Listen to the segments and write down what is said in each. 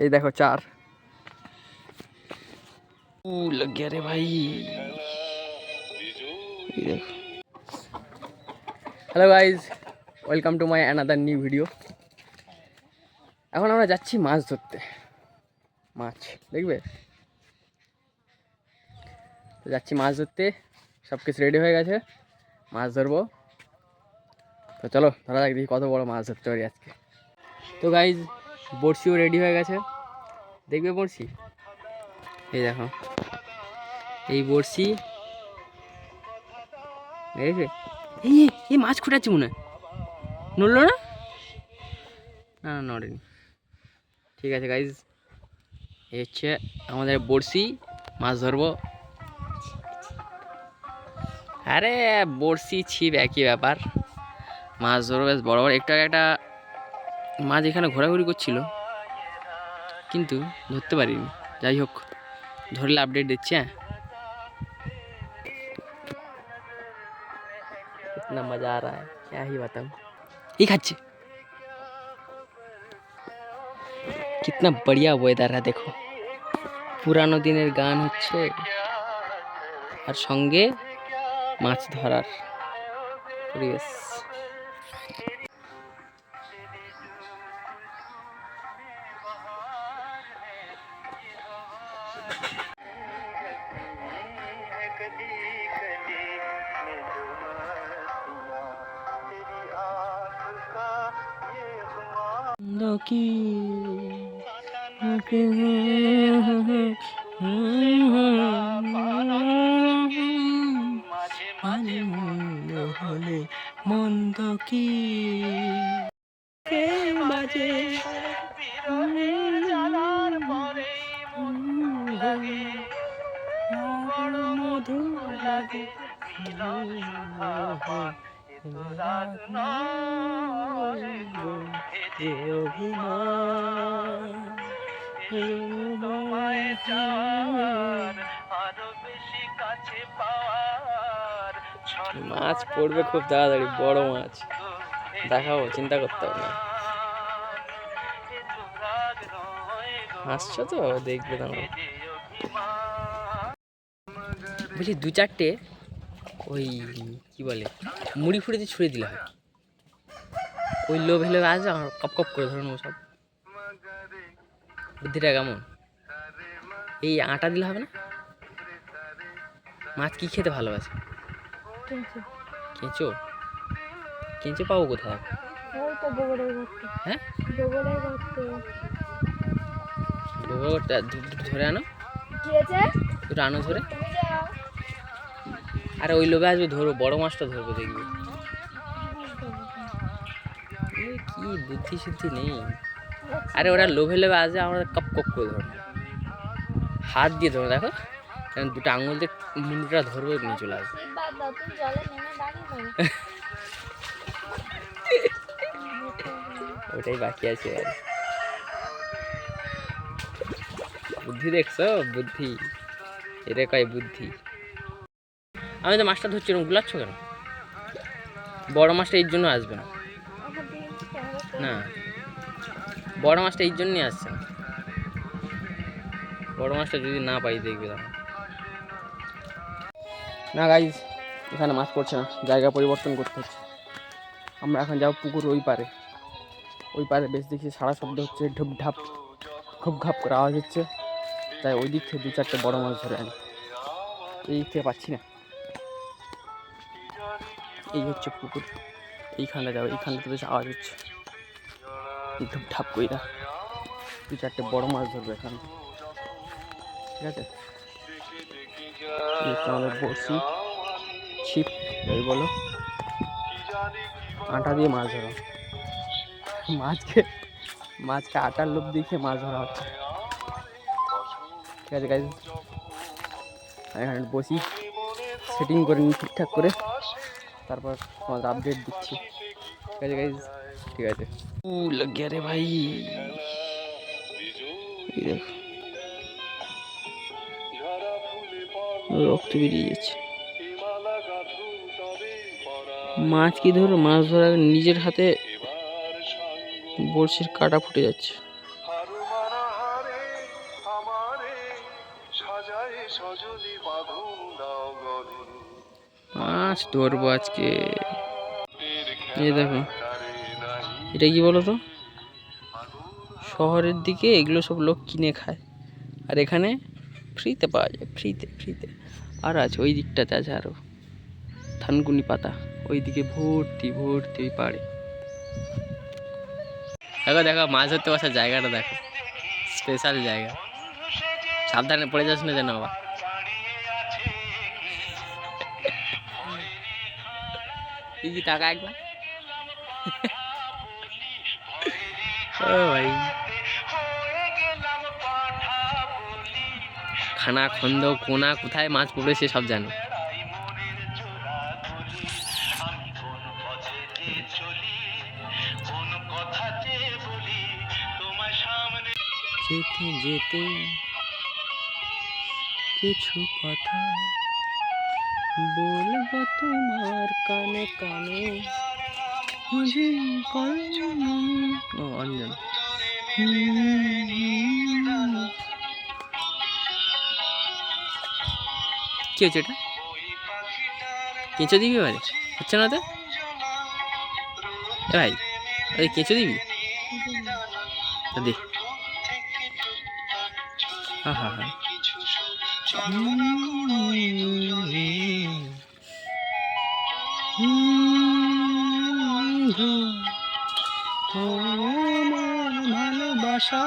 এই দেখো 4 लग गया रे भाई। Hello guys, welcome to my another new video. এখন আমরা যাচ্ছি মাছ ধরতে। মাছ দেখবে তো, যাচ্ছি মাছ ধরতে। সব কিছু রেডি হয়ে গেছে, মাছ ধরবো। তো চলো ধরা যাক, দেখি কত বড় মাছ ধরতে পারি আজকে। তো গাইজ, বড়শিও রেডি হয়ে গেছে। দেখবে বড়শি, এই দেখো এই বড়শি। এই মাছ খুঁটাচ্ছি মনে হয়, নড়লো না? না না, নড়েনি। ঠিক আছে গাইজ, এই হচ্ছে আমাদের বড়শি, মাছ ধরবো। আরে বড়শি ছিপ একই ব্যাপার, মাছ ধরবো। বেশ বড় বড় একটু একটা মাছ এখানে ঘোরাঘুরি করছিল, কিন্তু ধরতে পারিনি। যাই হোক, ধরলে আপডেট দিচ্ছি। হ্যাঁ, कितना मजा आ रहा है, क्या ही बताऊं। ये खाচ্ছি। कितना बढ़िया ওয়েদার है देखो, পুরানো দিনের গান হচ্ছে আর সঙ্গে মাছ ধরার পরিবেশ। কি হলে মন্দ কি বাজে, মধু লাগে মাছ পড়বে খুব তাড়াতাড়ি, বড় মাছ দেখাবো, চিন্তা করতে হবে না। হাসছো তো, দেখবে তোমরা। বলছি 2-4টে ওই কি বলে মুড়ি ফুড়িতে ছুঁড়ে দিলে হয়, ওই লোভ হেলে আজ আমার কপ কপ করে ধরে নেবো সব। বুদ্ধিটা কেমন? এই আটা দিলে হবে না? মাছ কি খেতে ভালোবাসে? কেঁচো। কেঁচো পাবো কোথায়? হ্যাঁ, গোবরটা ধরে আনো, দুটো আনো ধরে। আরে ওই লোভে আসবে, ধরবো বড় মাছটা ধরবো, দেখবি। কি বুদ্ধি শুদ্ধি নেই। আরে ওরা লোভে লোভে আসবে, আমরা কপ কপ করে ধরবো, হাত দিয়ে ধরবো। দেখো দুটো আঙুল দিয়ে মুন্ডুটা ধরবো, নিয়ে চলে আসবে। ওটাই বাকি আছে। বুদ্ধি দেখছো? বুদ্ধি, এটা কয় বুদ্ধি। আমি তো মাছটা ধরছি, এরকম গুলাচ্ছ কেন? বড় মাছটা এর জন্য আসবে না, না বড় মাছটা এই জন্যই আসছে না। বড় মাছটা যদি না পাই, দেখবে না গাইজ, এখানে মাছ পড়ছে না, জায়গা পরিবর্তন করতে হচ্ছে। আমরা এখন যাবো পুকুর ওই পারে। ওই পারে বেশ দেখি সারা শব্দ হচ্ছে, ঢুপ ঢাপ খুব ঘাপ করে আওয়াজ হচ্ছে, তাই ওই দিক থেকে 2-4টে বড় মাছ ধরে আনি। এই দিক থেকে পাচ্ছি না। এই হচ্ছে পুকুর, এইখানটা যাবো, এইখানটাতে বেশ আওয়াজ হচ্ছে, ঢুপ ঢাপ কইরা 2-4টে বড় মাছ ধরবে এখানে। ঠিক আছে, আমাদের বড়শি ছিপ এই বলো, আটা দিয়ে মাছ ধরা। মাছকে আটার লোভ দেখে মাছ ধরা হচ্ছে। ঠিক আছে গাইজ, এখানে বসি, সেটিং করে নিই ঠিকঠাক করে, তারপর তোমাদের আপডেট দিচ্ছি। ঠিক আছে গাইজ, ঠিক আছে। লাগ গিয়া রে ভাই, রক্ত বেরিয়ে যাচ্ছে। মাছ কি ধরো, মাছ ধরার নিজের হাতে বড়শির কাঁটা ফুটে যাচ্ছে। মাছ ধরবো আজকে। এই দেখো, এটা কি বলো তো, শহরের দিকে এগুলো সব লোক কিনে খায়, আর এখানে ফ্রিতে পাওয়া যায়, ফ্রিতে ফ্রিতে। আর আছে ওই দিকটাতে আছে আরো থানকুনি পাতা, ওইদিকে ভর্তি ভর্তি ওই পাড়ে। দেখো দেখো মাছ ধরতে বসার জায়গাটা দেখো, স্পেশাল জায়গা। সাবধানে পড়ে যাস না যেন আবার। কি টাকা একবার ও ভাই, খানা খন্দ কোনা কোথায় মাছ পড়বে সে সব জানে। যেতে যেতে কিছু কথা বলবো তোমার কানে কানে। ও অঞ্জন, কি হচ্ছে এটা? কেঁচো দিবি এবারে? হচ্ছে না তো ভাই, আরে কেঁচো দিবি? দে। হ্যাঁ হ্যাঁ হ্যাঁ, ভালোবাসা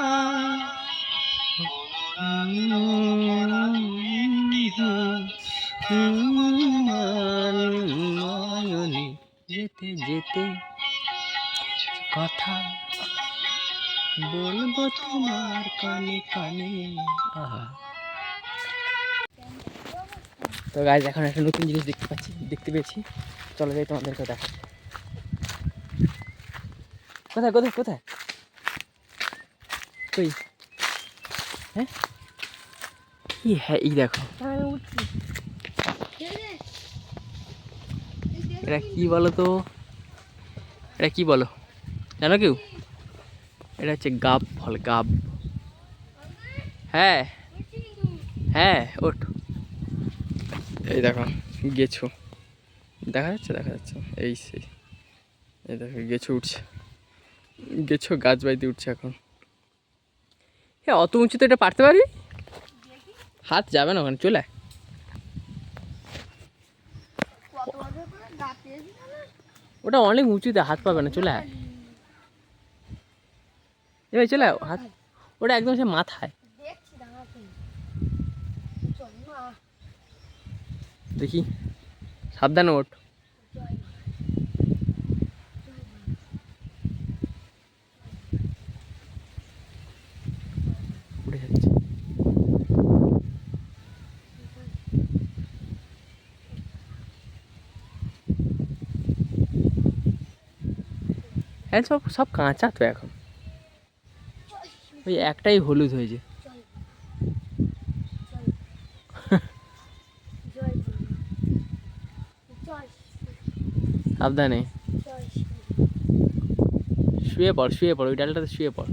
যেতে যেতে কথা বলবো তোমার কানে কানে। আহা, তো গাইজ এখন একটা নতুন জিনিস দেখতে পেয়েছি, চলো যাই তোমাদেরকে দেখাচ্ছি। কোথায় কোথায় কোথায় কই? হ্যাঁ কি? হ্যাঁ এই দেখো, এটা কি বলো তো, এটা কি বলো জানো কেউ? এটা হচ্ছে গাব ফল, গাব। হ্যাঁ হ্যাঁ ওঠ, এই দেখো গেছো, দেখা যাচ্ছে দেখা যাচ্ছে, এই সেই, এই দেখো গেছো উঠছে, গেছো গাছ বাইতে উঠছে এখন। হ্যাঁ অত উঁচুতে এটা পারতে পারবি? হাত যাবে না ওখানে, চলে ওটা অনেক উঁচুতে, হাত পাবে না, চলে আয় এবার, চলে আয় হাত, ওটা একদম সে মাথায়। দেখি সাবধানে ওঠ। উঠে যাচ্ছে, হ্যাঁ সব সব কাঁচা তো এখন, ওই একটাই হলুদ হয়েছে। সাবধানে, শুয়ে পড় শুয়ে পড়, ওই ডালটাতে শুয়ে পড়।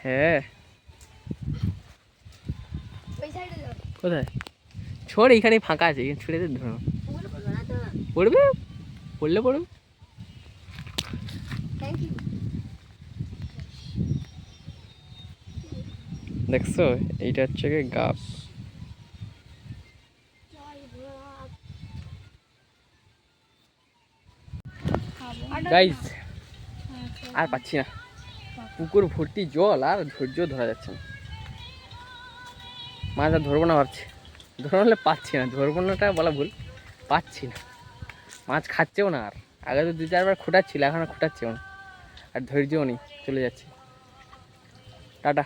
হ্যাঁ কোথায় ছোড়, এইখানে ফাঁকা আছে, এখানে ছুড়ে ধরো, পড়বে, পড়লে পড়বে। দেখছো এইটা হচ্ছে গাব। গাইজ আর পাচ্ছি না, পুকুর ভর্তি জল, আর ধৈর্য ধরা যাচ্ছে না, মাছ আর ধরবো না ভাবছি, ধরবো হলে পাচ্ছি না, ধরবো নাটা বলা ভুল, পাচ্ছি না, মাছ খাচ্ছেও না। আর আগে তো 2-4 বার খোটাচ্ছিল, এখন আর খোটাচ্ছেও না, আর ধৈর্যও নেই, চলে যাচ্ছে, টাটা।